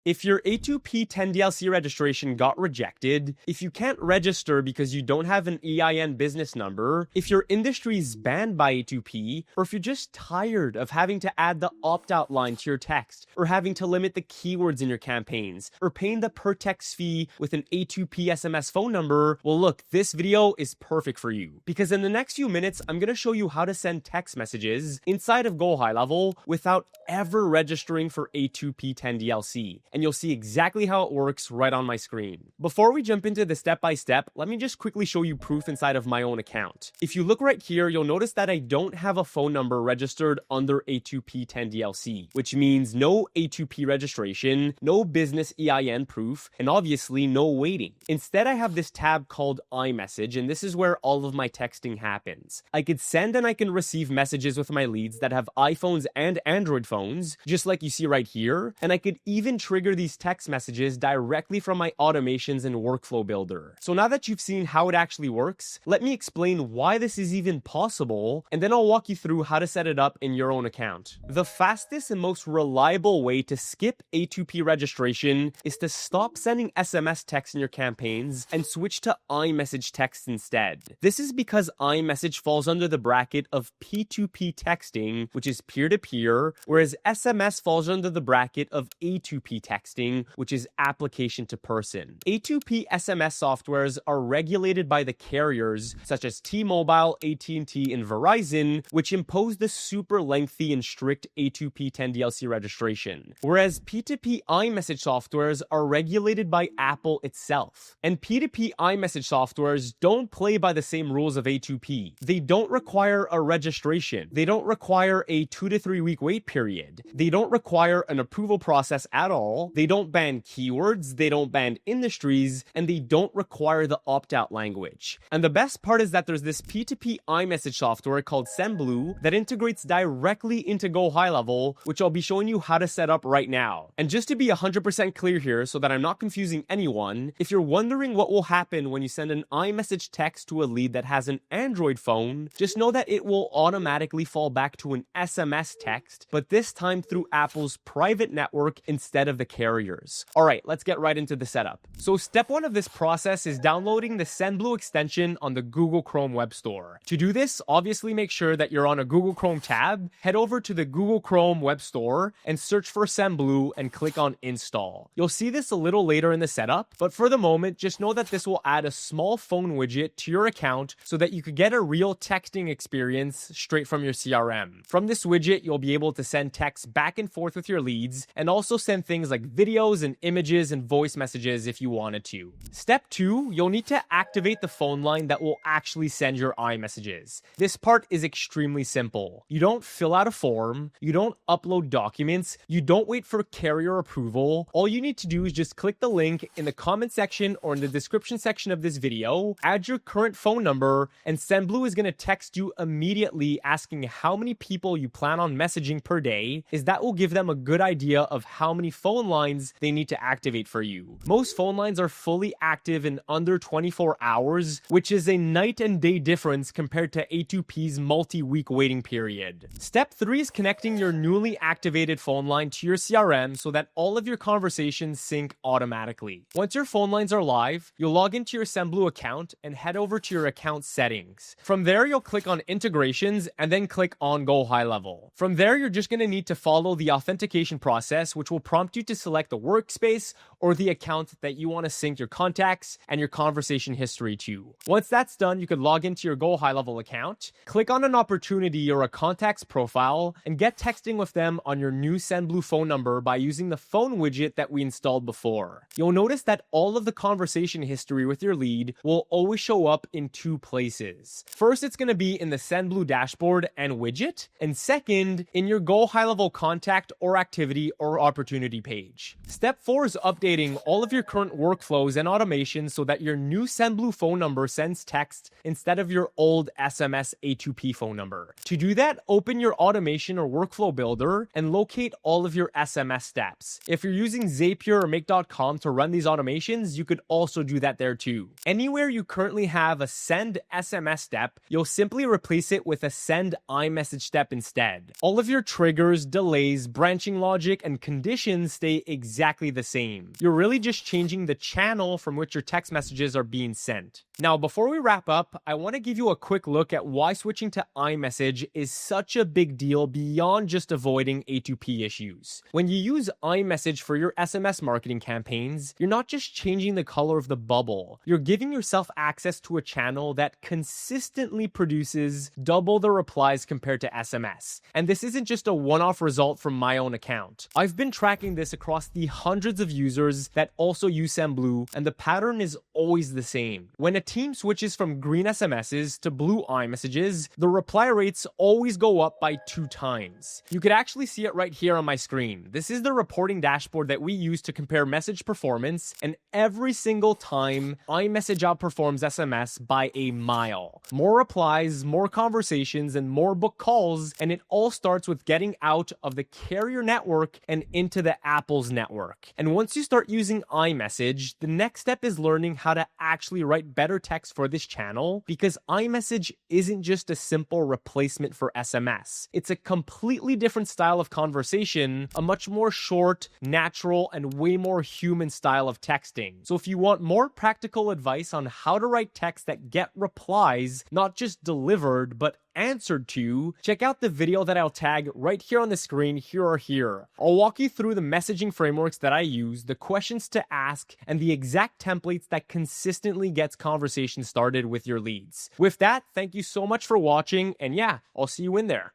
If your A2P 10DLC registration got rejected, if you can't register because you don't have an EIN business number, if your industry is banned by A2P, or if you're just tired of having to add the opt-out line to your text, or having to limit the keywords in your campaigns, or paying the per text fee with an A2P SMS phone number, well look, this video is perfect for you. Because in the next few minutes, I'm going to show you how to send text messages inside of GoHighLevel without ever registering for A2P 10DLC. And you'll see exactly how it works right on my screen. Before we jump into the step-by-step, let me just quickly show you proof inside of my own account. If you look right here, you'll notice that I don't have a phone number registered under A2P 10DLC, which means no A2P registration, no business EIN proof, and obviously no waiting. Instead, I have this tab called iMessage, and this is where all of my texting happens. I could send and I can receive messages with my leads that have iPhones and Android phones, just like you see right here, and I could even trigger these text messages directly from my automations and workflow builder. So now that you've seen how it actually works, let me explain why this is even possible, and then I'll walk you through how to set it up in your own account. The fastest and most reliable way to skip A2P registration is to stop sending SMS texts in your campaigns and switch to iMessage text instead. This is because iMessage falls under the bracket of P2P texting, which is peer-to-peer, whereas SMS falls under the bracket of A2P texting, which is application to person. A2P SMS softwares are regulated by the carriers such as T-Mobile, AT&T, and Verizon, which impose the super lengthy and strict A2P 10DLC registration. Whereas P2P iMessage softwares are regulated by Apple itself. And P2P iMessage softwares don't play by the same rules of A2P. They don't require a registration. They don't require a 2 to 3 week wait period. They don't require an approval process at all. They don't ban keywords, they don't ban industries, and they don't require the opt-out language. And the best part is that there's this P2P iMessage software called SendBlue that integrates directly into GoHighLevel, which I'll be showing you how to set up right now. And just to be 100% clear here so that I'm not confusing anyone, if you're wondering what will happen when you send an iMessage text to a lead that has an Android phone, just know that it will automatically fall back to an SMS text, but this time through Apple's private network instead of the carriers. Alright, let's get right into the setup. So step 1 of this process is downloading the SendBlue extension on the Google Chrome Web Store. To do this, obviously make sure that you're on a Google Chrome tab, head over to the Google Chrome Web Store and search for SendBlue and click on install. You'll see this a little later in the setup, but for the moment, just know that this will add a small phone widget to your account so that you could get a real texting experience straight from your CRM. From this widget, you'll be able to send texts back and forth with your leads and also send things like videos and images and voice messages if you wanted to. Step 2, you'll need to activate the phone line that will actually send your iMessages. This part is extremely simple. You don't fill out a form, you don't upload documents, you don't wait for carrier approval. All you need to do is just click the link in the comment section or in the description section of this video, add your current phone number, and SendBlue is going to text you immediately asking how many people you plan on messaging per day, as that will give them a good idea of how many phone lines they need to activate for you. Most phone lines are fully active in under 24 hours, which is a night and day difference compared to A2P's multi-week waiting period. Step 3 is connecting your newly activated phone line to your CRM so that all of your conversations sync automatically. Once your phone lines are live, you'll log into your SendBlue account and head over to your account settings. From there, you'll click on integrations and then click on GoHighLevel. From there, you're just going to need to follow the authentication process, which will prompt you to select the workspace or the account that you want to sync your contacts and your conversation history to. Once that's done, you can log into your GoHighLevel account, click on an opportunity or a contact's profile, and get texting with them on your new SendBlue phone number by using the phone widget that we installed before. You'll notice that all of the conversation history with your lead will always show up in 2 places. First, it's going to be in the SendBlue dashboard and widget, and second, in your GoHighLevel contact or activity or opportunity page. Step 4 is updating all of your current workflows and automations so that your new SendBlue phone number sends text instead of your old SMS A2P phone number. To do that, open your automation or workflow builder and locate all of your SMS steps. If you're using Zapier or Make.com to run these automations, you could also do that there too. Anywhere you currently have a send SMS step, you'll simply replace it with a send iMessage step instead. All of your triggers, delays, branching logic, and conditions stay stay exactly the same. You're really just changing the channel from which your text messages are being sent. Now, before we wrap up, I want to give you a quick look at why switching to iMessage is such a big deal beyond just avoiding A2P issues. When you use iMessage for your SMS marketing campaigns, you're not just changing the color of the bubble, you're giving yourself access to a channel that consistently produces double the replies compared to SMS. And this isn't just a one-off result from my own account. I've been tracking this across the hundreds of users that also use SendBlue, and the pattern is always the same. When a team switches from green SMSs to blue iMessages, the reply rates always go up by 2 times. You could actually see it right here on my screen. This is the reporting dashboard that we use to compare message performance, and every single time, iMessage outperforms SMS by a mile. More replies, more conversations, and more book calls, and it all starts with getting out of the carrier network and into the Apple's network. And once you start using iMessage, the next step is learning how to actually write better text for this channel, because iMessage isn't just a simple replacement for SMS. It's a completely different style of conversation, a much more short, natural, and way more human style of texting. So if you want more practical advice on how to write text that get replies, not just delivered, but answered to, check out the video that I'll tag right here on the screen, here or here. I'll walk you through the messaging frameworks that I use, the questions to ask, and the exact templates that consistently gets conversations started with your leads. With that, thank you so much for watching, and yeah, I'll see you in there.